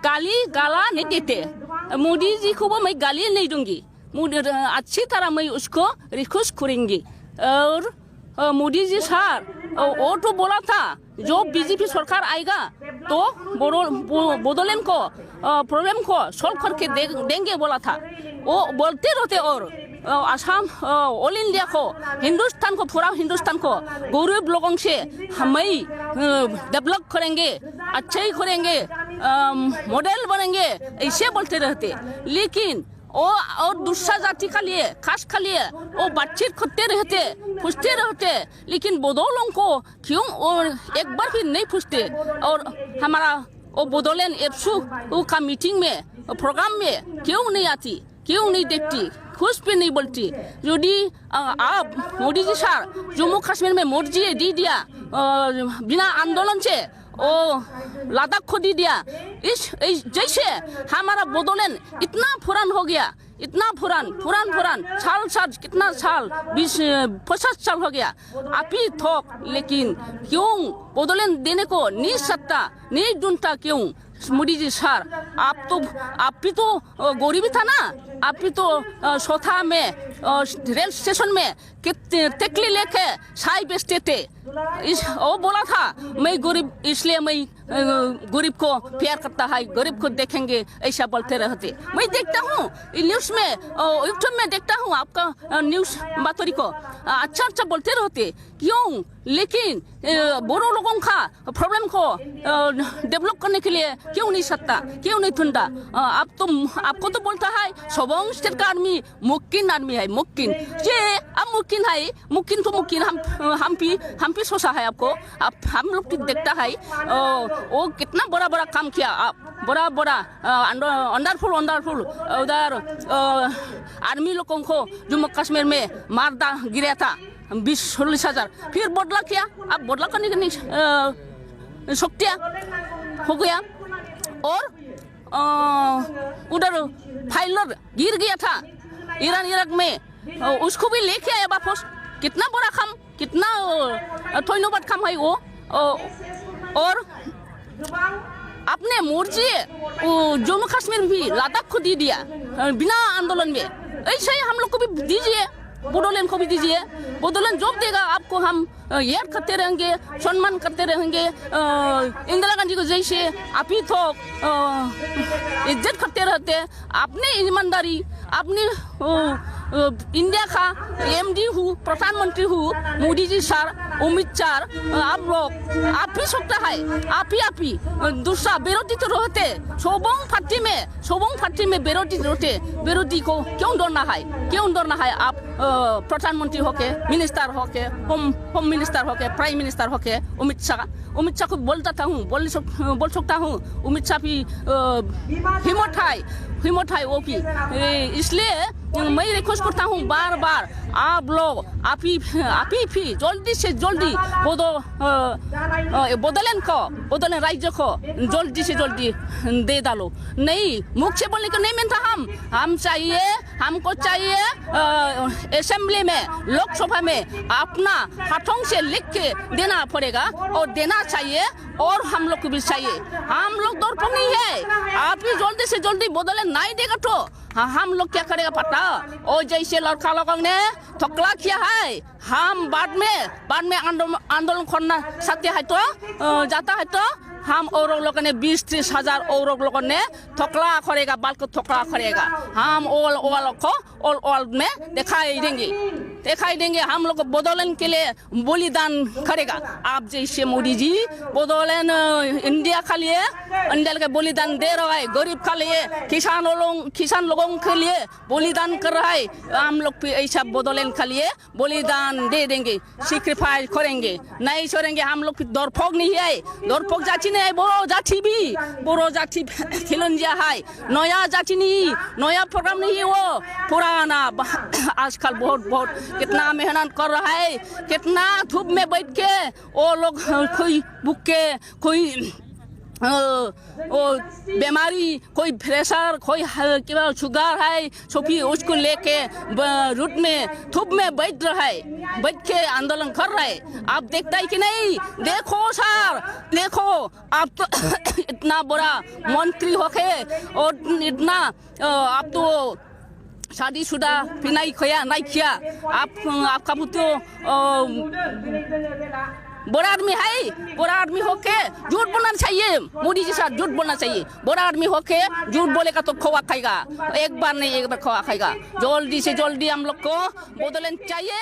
गाली गाला नहीं देते। मोदी जी को मैं गाली नहीं दूंगी, अच्छी तरह मैं उसको रिक्वेस्ट करूंगी। और मोदी जी सर वो तो बोला था जो बीजेपी सरकार आएगा तो बोडोलैंड को प्रॉब्लम को सॉल्व करके देंगे बोला था। वो बोलते रहते। और असम ऑल इंडिया को, हिंदुस्तान को, पूरा हिंदुस्तान को गरीब लोगों से हम डेवलप करेंगे, अच्छे ही करेंगे, मॉडल बनेंगे, ऐसे बोलते रहते। लेकिन और दूसरा जाति का लिए, खास का लिए वो बातचीत करते रहते, पूछते रहते। लेकिन बोडोलैंड को क्यों और एक बार भी नहीं पूछते। और हमारा वो बोडोलैंड एप्सू का मीटिंग में, प्रोग्राम में क्यों नहीं आती, क्यों नहीं देखती, कुछ भी नहीं बोलती। यदि आप मोदी जी सर जम्मू कश्मीर में मर्जी दी दिया बिना आंदोलन से, ओ लद्दाख को दी दिया, इस जैसे हमारा बोडोलैंड इतना पुरान हो गया, इतना पुरान साल कितना साल, 20-50 साल हो गया अभी थोक। लेकिन क्यों बोडोलैंड देने को नहीं सकता, नहीं ढूंढता क्यों? मोदी जी सर आप भी तो गरीबी था ना, आप भी तो सोथा में रेल स्टेशन में तेकली लेके चाय बेचते थे। वो बोला था मैं गरीब, इसलिए मैं गरीब को प्यार करता है, गरीब को देखेंगे, ऐसा बोलते रहते। मैं देखता हूँ न्यूज में, यूट्यूब में देखता हूँ आपका न्यूज बातोरी को अच्छा बोलते रहते। क्यों? लेकिन बोरो लोगों का प्रॉब्लम को डेवलप करने के लिए क्यों नहीं सकता, क्यों नहीं ढूंढता? आपको तो बोलता है सबों स्टेट का आदमी मुमकिन आदमी है, मुमकिन ये अब मुमकिन है, मुमकिन तो मुमकिन हम भी सोचा है आपको, हम लोग भी देखता है वो कितना बड़ा काम किया आप, बड़ा अंडरफुल उधर आर्मी लोगों को जम्मू कश्मीर में मारदा गिरा था 20-40 हजार। फिर बदला किया, अब बदला करने की शक्तियाँ हो गया। और उधर फाइलर गिर गया था ईरान इराक में, उसको भी लेके आया वापस। कितना बड़ा काम, कितना धन्यवाद काम है वो। और अपने मर्जी जम्मू कश्मीर भी लद्दाख को दे दिया बिना आंदोलन में। ऐसे ही हम लोग को भी दीजिए, बोडोलैंड को भी दीजिए। बोडोलैंड जॉब देगा आपको, हम याद करते रहेंगे, सम्मान करते रहेंगे। इंदिरा गांधी को जैसे आप ही तो इज्जत करते रहते। आपने ईमानदारी, आपने इंडिया का एमडी हूँ, प्रधानमंत्री हूँ, मोदी जी सर, अमित शाह, आप लोग आप ही सकता है, आप ही दूसरा विरोधी तो रहते। सोबों पार्टी में विरोधी रहते। विरोधी को क्यों डरना है? आप प्रधानमंत्री होके, मिनिस्टर होके, होम मिनिस्टर होके, प्राइम मिनिस्टर होके, अमित शाह को बोल सकता हूँ। अमित शाह भी हिम्मत है वो भी। इसलिए मैं रिक्वेस्ट करता हूँ बार आप लोग आप ही जल्दी से जल्दी बोडोलैंड राज्य को जल्दी से जल्दी दे डालो। नहीं, मुख से बोलने को नहीं मिलता। हमको चाहिए असेंबली में, लोकसभा में अपना हाथों से लिख के देना पड़ेगा और देना चाहिए। और हम लोग को भी चाहिए, हम लोग दौड़ नहीं है। आप ही जल्दी से जल्दी बोडोलैंड नहीं देगा तो हम लोग क्या करेगा पता? और जैसे लड़का लोगों ने थकला किया है, हम बाद में आंदोलन करना सकते है तो जाता है तो हम और लोगों ने 20-30 हजार और लोगों ने थकला करेगा, बाल को थकला करेगा। हम ऑल में दिखाई देंगे। हम लोग बोडोलैंड के लिए बलिदान करेगा। आप जैसे मोदी जी बोडोलैंड इंडिया के लिए, इंडिया के बलिदान दे रहा है, गरीब के लिए, किसान लोगों के लिए बलिदान कर रहा है। हम लोग भी ऐसा बोडोलैंड के लिए बलिदान दे देंगे, सेक्रीफाइस करेंगे, नहीं छोड़ेंगे। हम लोग दौड़फोक नहीं है, दौड़फोक जाति नहीं है, बोरो जाति खिलंजिया है, नया जाति नहीं, नया प्रोग्राम नहीं है वो, पुराना। आजकल बहुत कितना मेहनत कर रहा है, कितना धूप में बैठ के वो लोग कोई भूख के, कोई वो बीमारी कोई प्रेशर कोई शुगर है सोफी उसको लेके रूट में धूप में बैठ रहा है बैठ के आंदोलन कर रहा है। आप देखता है कि नहीं? देखो सर देखो आप तो इतना बड़ा मंत्री होके और इतना आप तो शादीशुदा भी नहीं किया आपका तो बड़ा आदमी है। बड़ा आदमी होके झूठ बोलना चाहिए। मोदी जी साथ झूठ बोलना चाहिए। बड़ा आदमी होके झूठ बोलेगा तो खोआ खाएगा। एक बार नहीं एक बार खोआ खाएगा। जल्दी से जल्दी हम लोग को बदलन चाहिए।